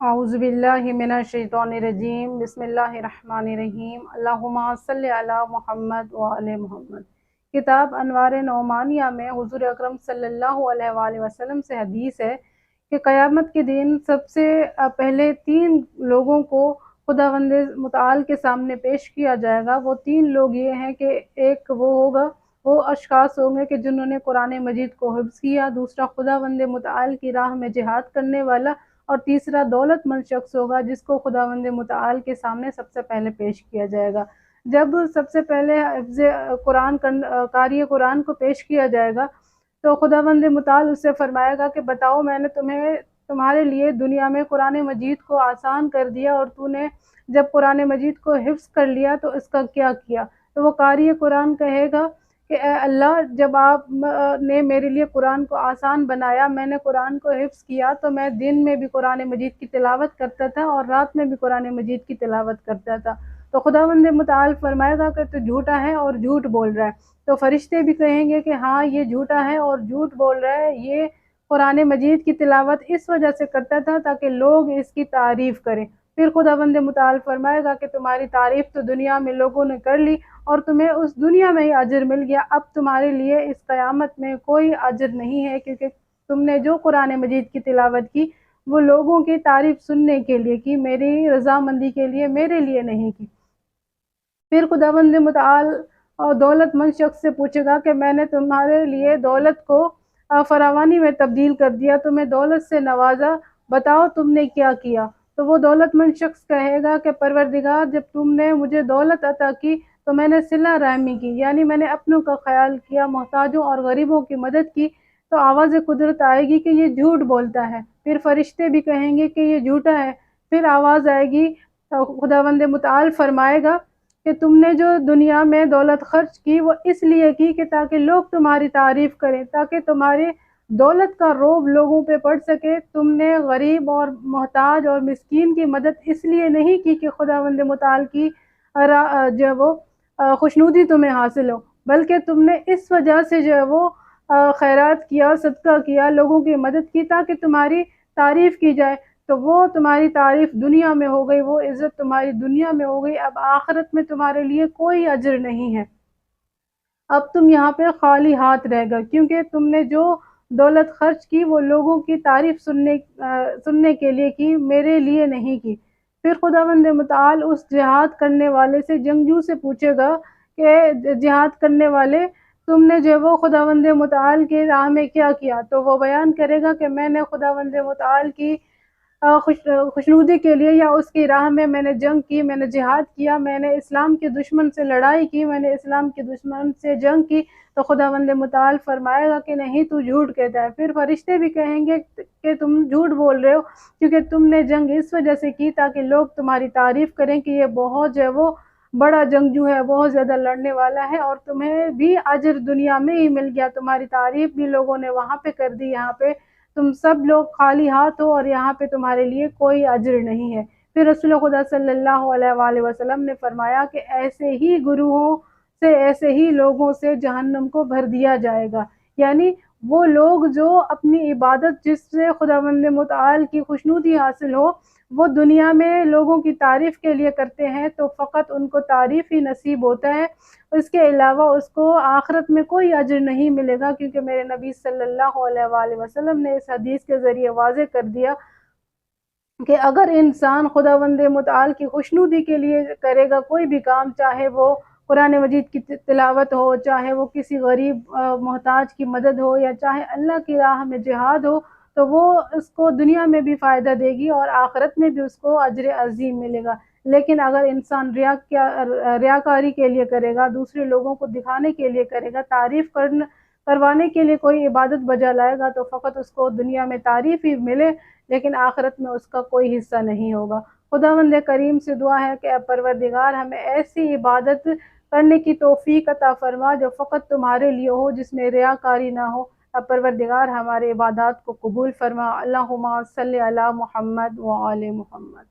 اعوذ باللہ من الشیطان الرجیم بسم اللہ الرحمن الرحیم اللہم صلی علی محمد وعلی محمد۔ کتاب انوار نعمانیہ میں حضور اکرم صلی اللہ علیہ وآلہ وسلم سے حدیث ہے کہ قیامت کے دن سب سے پہلے 3 لوگوں کو خداوند متعال کے سامنے پیش کیا جائے گا۔ وہ 3 لوگ یہ ہیں کہ ایک وہ اشخاص ہوں گے کہ جنہوں نے قرآن مجید کو حفظ کیا، دوسرا خداوند متعال کی راہ میں جہاد کرنے والا، اور تیسرا دولت مند شخص ہوگا جس کو خداوند متعال کے سامنے سب سے پہلے پیش کیا جائے گا۔ جب سب سے پہلے حفظ قرآن قاری قرآن کو پیش کیا جائے گا تو خداوند متعال اس سے فرمائے گا کہ بتاؤ، میں نے تمہارے لیے دنیا میں قرآن مجید کو آسان کر دیا، اور تو نے جب قرآن مجید کو حفظ کر لیا تو اس کا کیا کیا؟ تو وہ قاری قرآن کہے گا کہ اے اللہ، جب آپ نے میرے لیے قرآن کو آسان بنایا، میں نے قرآن کو حفظ کیا، تو میں دن میں بھی قرآن مجید کی تلاوت کرتا تھا اور رات میں بھی قرآن مجید کی تلاوت کرتا تھا۔ تو خداوند متعال فرمائے گا کہ تو جھوٹا ہے اور جھوٹ بول رہا ہے۔ تو فرشتے بھی کہیں گے کہ ہاں، یہ جھوٹا ہے اور جھوٹ بول رہا ہے، یہ قرآن مجید کی تلاوت اس وجہ سے کرتا تھا تاکہ لوگ اس کی تعریف کریں۔ پھر خداوند متعال فرمائے گا کہ تمہاری تعریف تو دنیا میں لوگوں نے کر لی اور تمہیں اس دنیا میں ہی اجر مل گیا، اب تمہارے لیے اس قیامت میں کوئی اجر نہیں ہے، کیونکہ تم نے جو قرآن مجید کی تلاوت کی وہ لوگوں کی تعریف سننے کے لیے کی، میری رضامندی کے لیے، میرے لیے نہیں کی۔ پھر خداوند متعال اور دولت مند شخص سے پوچھے گا کہ میں نے تمہارے لیے دولت کو فراوانی میں تبدیل کر دیا، تمہیں دولت سے نوازا، بتاؤ تم نے کیا کیا؟ تو وہ دولت مند شخص کہے گا کہ پروردگار، جب تم نے مجھے دولت عطا کی تو میں نے صلہ رحمی کی، یعنی میں نے اپنوں کا خیال کیا، محتاجوں اور غریبوں کی مدد کی۔ تو آواز قدرت آئے گی کہ یہ جھوٹ بولتا ہے۔ پھر فرشتے بھی کہیں گے کہ یہ جھوٹا ہے۔ پھر آواز آئے گی، خداوند متعال فرمائے گا کہ تم نے جو دنیا میں دولت خرچ کی وہ اس لیے کی کہ تاکہ لوگ تمہاری تعریف کریں، تاکہ تمہاری دولت کا رعب لوگوں پہ پڑ سکے۔ تم نے غریب اور محتاج اور مسکین کی مدد اس لیے نہیں کی کہ خداوند متعال کی جو وہ خوشنودی تمہیں حاصل ہو، بلکہ تم نے اس وجہ سے جو ہے وہ خیرات کیا، صدقہ کیا، لوگوں کی مدد کی تاکہ تمہاری تعریف کی جائے۔ تو وہ تمہاری تعریف دنیا میں ہو گئی، وہ عزت تمہاری دنیا میں ہو گئی، اب آخرت میں تمہارے لیے کوئی اجر نہیں ہے۔ اب تم یہاں پہ خالی ہاتھ رہ گئے، کیونکہ تم نے جو دولت خرچ کی وہ لوگوں کی تعریف سننے کے لیے کی، میرے لیے نہیں کی۔ پھر خداوند متعال اس جہاد کرنے والے سے، جنگجو سے پوچھے گا کہ جہاد کرنے والے، تم نے جو وہ خداوند متعال کی راہ میں کیا کیا؟ تو وہ بیان کرے گا کہ میں نے خداوند متعال کی خوشنودی کے لیے یا اس کی راہ میں نے جنگ کی، میں نے جہاد کیا، میں نے اسلام کے دشمن سے لڑائی کی، میں نے اسلام کے دشمن سے جنگ کی۔ تو خداوند متعال فرمائے گا کہ نہیں، تو جھوٹ کہتا ہے۔ پھر فرشتے بھی کہیں گے کہ تم جھوٹ بول رہے ہو، کیونکہ تم نے جنگ اس وجہ سے کی تاکہ لوگ تمہاری تعریف کریں کہ یہ بہت جو ہے وہ بڑا جنگجو ہے، بہت زیادہ لڑنے والا ہے، اور تمہیں بھی اجر دنیا میں ہی مل گیا، تمہاری تعریف بھی لوگوں نے وہاں پہ کر دی، یہاں پہ تم سب لوگ خالی ہاتھ ہو اور یہاں پہ تمہارے لیے کوئی اجر نہیں ہے۔ پھر رسول خدا صلی اللہ علیہ وآلہ وسلم نے فرمایا کہ ایسے ہی گروہوں سے، ایسے ہی لوگوں سے جہنم کو بھر دیا جائے گا، یعنی وہ لوگ جو اپنی عبادت جس سے خداوند متعال کی خوشنودی حاصل ہو وہ دنیا میں لوگوں کی تعریف کے لیے کرتے ہیں، تو فقط ان کو تعریف ہی نصیب ہوتا ہے، اس کے علاوہ اس کو آخرت میں کوئی اجر نہیں ملے گا، کیونکہ میرے نبی صلی اللہ علیہ وآلہ وسلم نے اس حدیث کے ذریعے واضح کر دیا کہ اگر انسان خداوند متعال کی خوشنودی کے لیے کرے گا کوئی بھی کام، چاہے وہ قرآن مجید کی تلاوت ہو، چاہے وہ کسی غریب محتاج کی مدد ہو، یا چاہے اللہ کی راہ میں جہاد ہو، تو وہ اس کو دنیا میں بھی فائدہ دے گی اور آخرت میں بھی اس کو اجر عظیم ملے گا۔ لیکن اگر انسان ریاکاری کے لیے کرے گا، دوسرے لوگوں کو دکھانے کے لیے کرے گا، تعریف کروانے کے لیے کوئی عبادت بجا لائے گا، تو فقط اس کو دنیا میں تعریف ہی ملے، لیکن آخرت میں اس کا کوئی حصہ نہیں ہوگا۔ خداوند کریم سے دعا ہے کہ اے پروردگار، ہمیں ایسی عبادت کرنے کی توفیق عطا فرما جو فقط تمہارے لیے ہو، جس میں ریاکاری نہ ہو۔ اے پروردگار، ہمارے عبادات کو قبول فرما۔ اللہم صلی علی محمد وعلی محمد۔